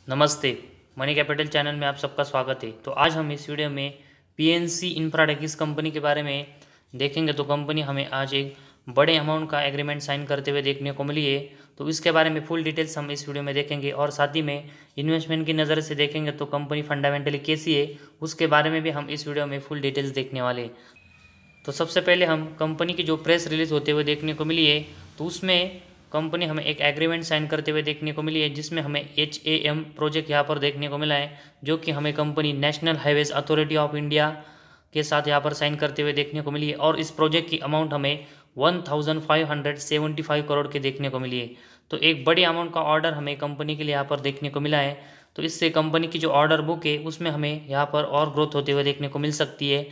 नमस्ते। Money capital channel में आप सबका स्वागत है। तो आज हम इस वीडियो में पीएनसी इंफ्राटेक इस कंपनी के बारे में देखेंगे। तो कंपनी हमें आज एक बड़े अमाउंट का एग्रीमेंट साइन करते हुए देखने को मिली है। तो इसके बारे में फुल डिटेल्स हम इस वीडियो में देखेंगे और साथ ही में इन्वेस्टमेंट की नज़र से देखेंगे तो कंपनी फंडामेंटली कैसी है उसके बारे में भी हम इस वीडियो में फुल डिटेल्स देखने वाले हैं। तो सबसे पहले हम कंपनी की जो प्रेस रिलीज़ होते हुए देखने को मिली है तो उसमें कंपनी हमें एक एग्रीमेंट साइन करते हुए देखने को मिली है, जिसमें हमें HAM प्रोजेक्ट यहाँ पर देखने को मिला है, जो कि हमें company national highways authority of India के साथ यहाँ पर साइन करते हुए देखने को मिली है। और इस प्रोजेक्ट की अमाउंट हमें 1575 करोड़ के देखने को मिली है। तो एक बड़ी अमाउंट का ऑर्डर हमें कंपनी के लिए यहाँ पर देखने को मिला है। तो इससे कंपनी की जो ऑर्डर बुक है उसमें हमें यहाँ पर और ग्रोथ होते हुए देखने को मिल सकती है।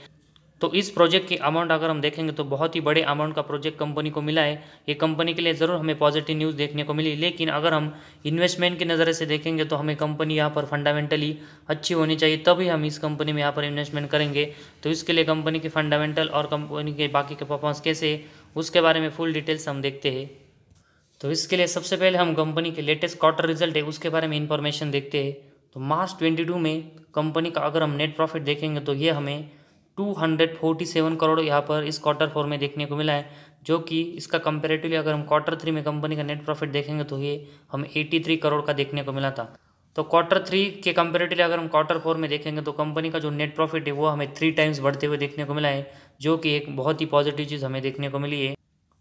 तो इस प्रोजेक्ट की अमाउंट अगर हम देखेंगे तो बहुत ही बड़े अमाउंट का प्रोजेक्ट कंपनी को मिला है। ये कंपनी के लिए ज़रूर हमें पॉजिटिव न्यूज़ देखने को मिली, लेकिन अगर हम इन्वेस्टमेंट की नज़र से देखेंगे तो हमें कंपनी यहाँ पर फंडामेंटली अच्छी होनी चाहिए, तभी हम इस कंपनी में यहाँ पर इन्वेस्टमेंट करेंगे। तो इसके लिए कंपनी के फंडामेंटल और कंपनी के बाकी के परफॉर्मेंस कैसे उसके बारे में फुल डिटेल्स हम देखते हैं। तो इसके लिए सबसे पहले हम कंपनी के लेटेस्ट क्वार्टर रिजल्ट है उसके बारे में इंफॉर्मेशन देखते हैं। तो मार्च 22 में कंपनी का अगर हम नेट प्रॉफिट देखेंगे तो ये हमें 247 करोड़ यहाँ पर इस क्वार्टर 4 में देखने को मिला है, जो कि इसका कंपेरेटिवली अगर हम क्वार्टर 3 में कंपनी का नेट प्रॉफिट देखेंगे तो ये हमें 83 करोड़ का देखने को मिला था। तो क्वार्टर 3 के कंपेरेटिवली अगर हम क्वार्टर 4 में देखेंगे तो कंपनी का जो नेट प्रॉफिट है वो हमें 3 टाइम्स बढ़ते हुए देखने को मिला है, जो कि एक बहुत ही पॉजिटिव चीज़ हमें देखने को मिली है।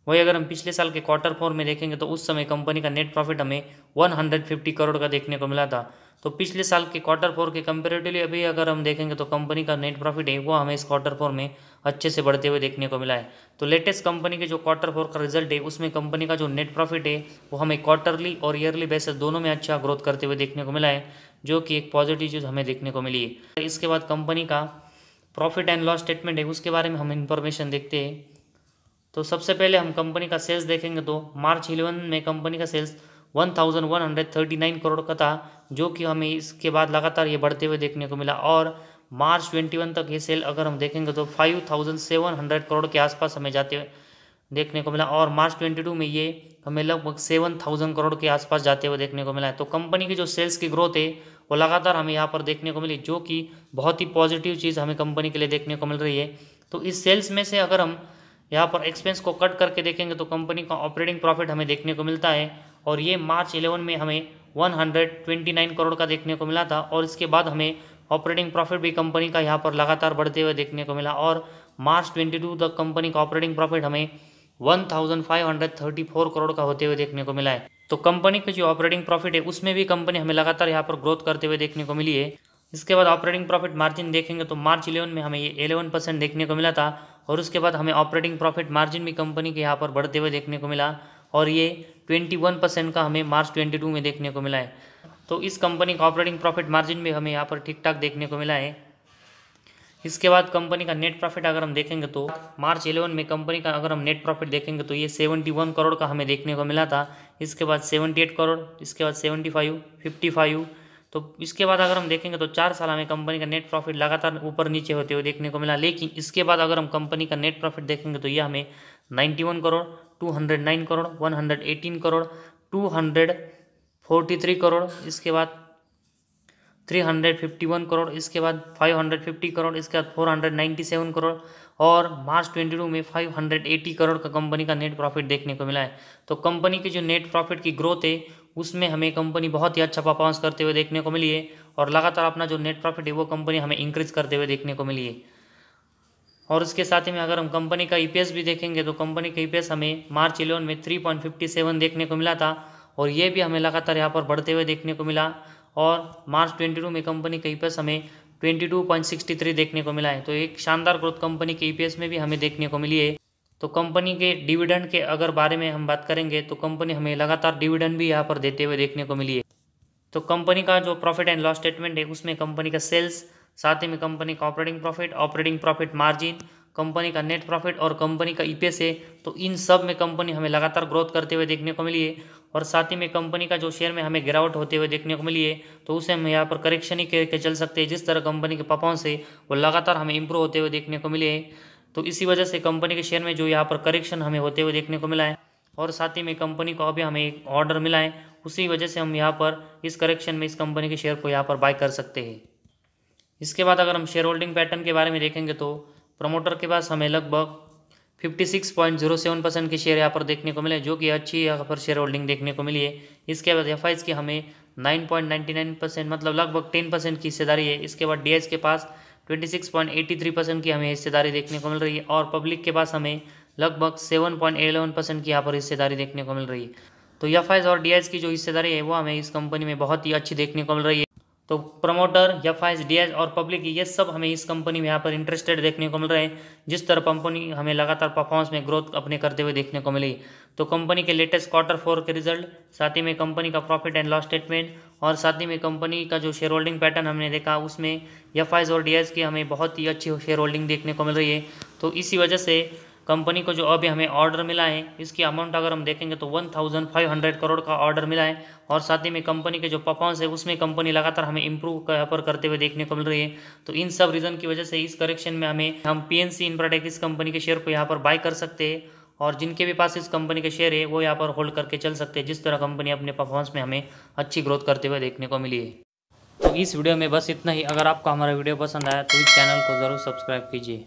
वही अगर हम पिछले साल के क्वार्टर 4 में देखेंगे तो उस समय कंपनी का नेट प्रॉफिट हमें 150 करोड़ का देखने को मिला था। तो पिछले साल के क्वार्टर 4 के कंपेरेटिवली अभी अगर हम देखेंगे तो कंपनी का नेट प्रॉफिट है वो हमें इस क्वार्टर 4 में अच्छे से बढ़ते हुए देखने को मिला है। तो लेटेस्ट कंपनी के जो क्वार्टर 4 का रिजल्ट है उसमें कंपनी का जो नेट प्रॉफिट है वो हमें क्वार्टरली और ईयरली बेसिस दोनों में अच्छा ग्रोथ करते हुए देखने को मिला है, जो कि एक पॉजिटिव चीज़ हमें देखने को मिली है। इसके बाद कंपनी का प्रॉफिट एंड लॉस स्टेटमेंट है उसके बारे में हम इंफॉर्मेशन देखते हैं। तो सबसे पहले हम कंपनी का सेल्स देखेंगे तो मार्च 11 में कंपनी का सेल्स 1139 करोड़ का था, जो कि हमें इसके बाद लगातार ये बढ़ते हुए देखने को मिला। और मार्च 21 तक ये सेल अगर हम देखेंगे तो 5700 करोड़ के आसपास हमें जाते हुए देखने को मिला। और मार्च 22 में ये हमें लगभग 7000 करोड़ के आसपास जाते हुए देखने को मिला है। तो कंपनी की जो सेल्स की ग्रोथ है वो लगातार हमें यहाँ पर देखने को मिली, जो कि बहुत ही पॉजिटिव चीज़ हमें कंपनी के लिए देखने को मिल रही है। तो इस सेल्स में से अगर हम यहाँ पर एक्सपेंस को कट करके देखेंगे तो कंपनी का ऑपरेटिंग प्रॉफिट हमें देखने को मिलता है, और ये मार्च 11 में हमें 129 करोड़ का देखने को मिला था। और इसके बाद हमें ऑपरेटिंग प्रॉफिट भी कंपनी का यहाँ पर लगातार बढ़ते हुए देखने को मिला, और मार्च 22 तक कंपनी का ऑपरेटिंग प्रॉफिट हमें 1534 करोड़ का होते हुए देखने को मिला है। तो कंपनी की जो ऑपरेटिंग प्रॉफिट है उसमें भी कंपनी हमें लगातार यहाँ पर ग्रोथ करते हुए देखने को मिली है। इसके बाद ऑपरेटिंग प्रॉफिट मार्जिन देखेंगे तो मार्च 11 में हमें ये 11% देखने को मिला था, और उसके बाद हमें ऑपरेटिंग प्रॉफिट मार्जिन भी कंपनी के यहाँ पर बढ़ते हुए देखने को मिला, और ये 21% का हमें मार्च 22 में देखने को मिला है। तो इस कंपनी का ऑपरेटिंग प्रॉफिट मार्जिन भी हमें यहाँ पर ठीक ठाक देखने को मिला है। इसके बाद कंपनी का नेट प्रॉफिट अगर हम देखेंगे तो मार्च 11 में कंपनी का अगर हम नेट प्रॉफिट देखेंगे तो ये 71 करोड़ का हमें देखने को मिला था। इसके बाद 78 करोड़, इसके बाद 75, 55। तो इसके बाद अगर हम देखेंगे तो 4 साल हमें कंपनी का नेट प्रॉफिट लगातार ऊपर नीचे होते हुए देखने को मिला। लेकिन इसके बाद अगर हम कंपनी का नेट प्रॉफिट देखेंगे तो ये हमें 91 करोड़, 209 करोड़, 118 करोड़, 243 करोड़, इसके बाद 351 करोड़, इसके बाद 550 करोड़, इसके बाद 497 करोड़, और मार्च 22 में 580 करोड़ का कंपनी का नेट प्रॉफिट देखने को मिला है। तो कंपनी की जो नेट प्रॉफिट की ग्रोथ है उसमें हमें कंपनी बहुत ही अच्छा परफॉर्मेंस करते हुए देखने को मिली है, और लगातार अपना जो नेट प्रॉफिट है वो कंपनी हमें इंक्रीज करते हुए देखने को मिली है। और इसके साथ ही में अगर हम कंपनी का ईपीएस भी देखेंगे तो कंपनी का ईपीएस हमें मार्च 11 में 3.57 देखने को मिला था, और ये भी हमें लगातार यहाँ पर बढ़ते हुए देखने को मिला। और मार्च 22 में कंपनी का ईपीएस हमें 22.63 देखने को मिला है। तो एक शानदार ग्रोथ कंपनी के ईपीएस में भी हमें देखने को मिली है। तो कंपनी के डिविडेंड के अगर बारे में हम बात करेंगे तो कंपनी हमें लगातार डिविडेंड भी यहाँ पर देते हुए देखने को मिली है। तो कंपनी का जो प्रॉफिट एंड लॉस स्टेटमेंट है उसमें कंपनी का सेल्स, साथ ही में कंपनी का ऑपरेटिंग प्रॉफिट मार्जिन, कंपनी का नेट प्रॉफिट और कंपनी का ईपीएस है। तो इन सब में कंपनी हमें लगातार ग्रोथ करते हुए देखने को मिली है, और साथ ही में कंपनी का जो शेयर में हमें गिरावट होते हुए देखने को मिली है तो उसे हम यहाँ पर करेक्शन ही करके चल सकते हैं। जिस तरह कंपनी के परफॉर्मेंस है वो लगातार हमें इंप्रूव होते हुए देखने को मिले हैं, तो इसी वजह से कंपनी के शेयर में जो यहाँ पर करेक्शन हमें होते हुए देखने को मिला है। और साथ ही में कंपनी को अभी हमें एक ऑर्डर मिला है उसी वजह से हम यहाँ पर इस करेक्शन में इस कंपनी के शेयर को यहाँ पर बाय कर सकते हैं। इसके बाद अगर हम शेयर होल्डिंग पैटर्न के बारे में देखेंगे तो प्रमोटर के पास हमें लगभग 56.07% के शेयर यहाँ पर देखने को मिले, जो कि अच्छी यहाँ पर शेयर होल्डिंग देखने को मिली है। इसके बाद एफआईज की हमें 9.99% मतलब लगभग 10% की हिस्सेदारी है। इसके बाद डीएच के पास 26.83% की हमें हिस्सेदारी देखने को मिल रही है और पब्लिक के पास हमें लगभग 7.11% की यहाँ पर हिस्सेदारी देखने को मिल रही है। तो एफआईज और डीएच की जो हिस्सेदारी है वो हमें इस कंपनी में बहुत ही अच्छी देखने को मिल रही है। तो प्रमोटर, एफआईज, डीएच और पब्लिक ये सब हमें इस कंपनी में यहाँ पर इंटरेस्टेड देखने को मिल रहे हैं। जिस तरह कंपनी हमें लगातार परफॉर्मेंस में ग्रोथ अपने करते हुए देखने को मिली, तो कंपनी के लेटेस्ट Q4 के रिजल्ट, साथ ही में कंपनी का प्रॉफिट एंड लॉस स्टेटमेंट और साथ ही में कंपनी का जो शेयर होल्डिंग पैटर्न हमने देखा उसमें एफआईज और डीएच की हमें बहुत ही अच्छी शेयर होल्डिंग देखने को मिल रही है। तो इसी वजह से कंपनी को जो अभी हमें ऑर्डर मिला है इसकी अमाउंट अगर हम देखेंगे तो 1500 करोड़ का ऑर्डर मिला है और साथ ही में कंपनी के जो परफॉर्मेंस है उसमें कंपनी लगातार हमें इंप्रूव यहाँ पर करते हुए देखने को मिल रही है। तो इन सब रीज़न की वजह से इस करेक्शन में हम पीएनसी इंफ्राटेक इस कंपनी के शेयर को यहाँ पर बाय कर सकते हैं और जिनके भी पास इस कंपनी के शेयर है वो यहाँ पर होल्ड करके चल सकते हैं, जिस तरह कंपनी अपने परफॉर्मेंस में हमें अच्छी ग्रोथ करते हुए देखने को मिली है। तो इस वीडियो में बस इतना ही। अगर आपको हमारा वीडियो पसंद आया तो इस चैनल को ज़रूर सब्सक्राइब कीजिए।